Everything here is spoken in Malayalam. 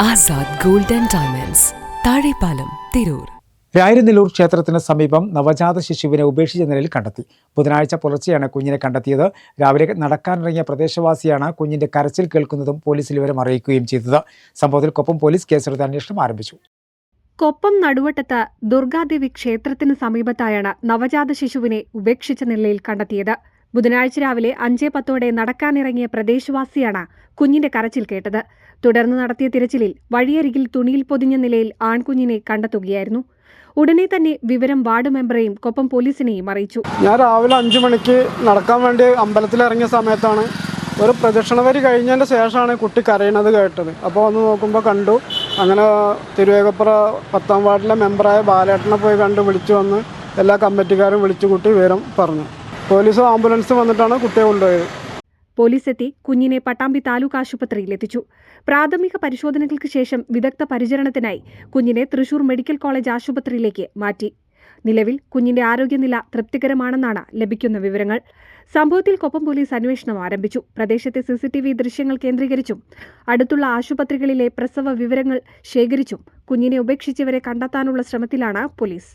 Azad gold and diamonds, Thazhepalam, Tirur. Rayaranellur ക്ഷേത്രത്തിന് സമീപം നവജാത ശിശുവിനെ ഉപേക്ഷിച്ച നിലയിൽ കണ്ടെത്തി. ബുധനാഴ്ച പുലർച്ചെയാണ് കുഞ്ഞിനെ കണ്ടെത്തിയത്. രാവിലെ നടക്കാനിറങ്ങിയ പ്രദേശവാസിയാണ് കുഞ്ഞിന്റെ കരച്ചിൽ കേൾക്കുന്നതും പോലീസിൽ വിവരം അറിയിക്കുകയും ചെയ്തത്. സംഭവത്തിൽ കൊപ്പം പോലീസ് കേസെടുത്ത് അന്വേഷണം ആരംഭിച്ചു. കൊപ്പം നടുവട്ടത്ത് ദുർഗാദേവി ക്ഷേത്രത്തിന് സമീപത്തായാണ് നവജാത ശിശുവിനെ ഉപേക്ഷിച്ച നിലയിൽ കണ്ടെത്തിയത്. ബുധനാഴ്ച രാവിലെ 5:10 നടക്കാനിറങ്ങിയ പ്രദേശവാസിയാണ് കുഞ്ഞിന്റെ കരച്ചിൽ കേട്ടത്. തുടർന്ന് നടത്തിയ തിരച്ചിലിൽ വഴിയരികിൽ തുണിയിൽ പൊതിഞ്ഞ നിലയിൽ ആൺകുഞ്ഞിനെ കണ്ടെത്തുകയായിരുന്നു. ഉടനെ തന്നെ വിവരം വാർഡ് മെമ്പറെയും കൊപ്പം പോലീസിനെയും അറിയിച്ചു. ഞാൻ രാവിലെ 5 മണിക്ക് നടക്കാൻ വേണ്ടി അമ്പലത്തിലിറങ്ങിയ സമയത്താണ് ഒരു പ്രദക്ഷിണ വരി കഴിഞ്ഞതിൻ്റെ ശേഷമാണ് കുട്ടി കരയണത് കേട്ടത്. അപ്പോൾ ഒന്ന് നോക്കുമ്പോൾ കണ്ടു. അങ്ങനെ തിരുവേഗപ്പുറ 10ാം വാർഡിലെ മെമ്പറായ ബാലേട്ടനെ പോയി കണ്ട് വിളിച്ചു വന്ന് എല്ലാ കമ്മിറ്റിക്കാരും വിളിച്ചു കൂട്ടി വിവരം പറഞ്ഞു. പോലീസും ആംബുലൻസും വന്നിട്ടാണ് കുട്ടിയെ കൊണ്ടുപോയത്. പോലീസ് എത്തി കുഞ്ഞിനെ പട്ടാമ്പി താലൂക്ക് ആശുപത്രിയിൽ എത്തിച്ചു. പ്രാഥമിക പരിശോധനകൾക്ക് ശേഷം വിദഗ്ധ പരിചരണത്തിനായി കുഞ്ഞിനെ തൃശൂർ മെഡിക്കൽ കോളേജ് ആശുപത്രിയിലേക്ക് മാറ്റി. നിലവിൽ കുഞ്ഞിന്റെ ആരോഗ്യനില തൃപ്തികരമാണെന്നാണ് ലഭിക്കുന്ന വിവരങ്ങൾ. സംഭവത്തിൽ കൊപ്പം പോലീസ് അന്വേഷണം ആരംഭിച്ചു. പ്രദേശത്തെ CCTV ദൃശ്യങ്ങൾ കേന്ദ്രീകരിച്ചും അടുത്തുള്ള ആശുപത്രികളിലെ പ്രസവ വിവരങ്ങൾ ശേഖരിച്ചും കുഞ്ഞിനെ ഉപേക്ഷിച്ചവരെ കണ്ടെത്താനുള്ള ശ്രമത്തിലാണ് പോലീസ്.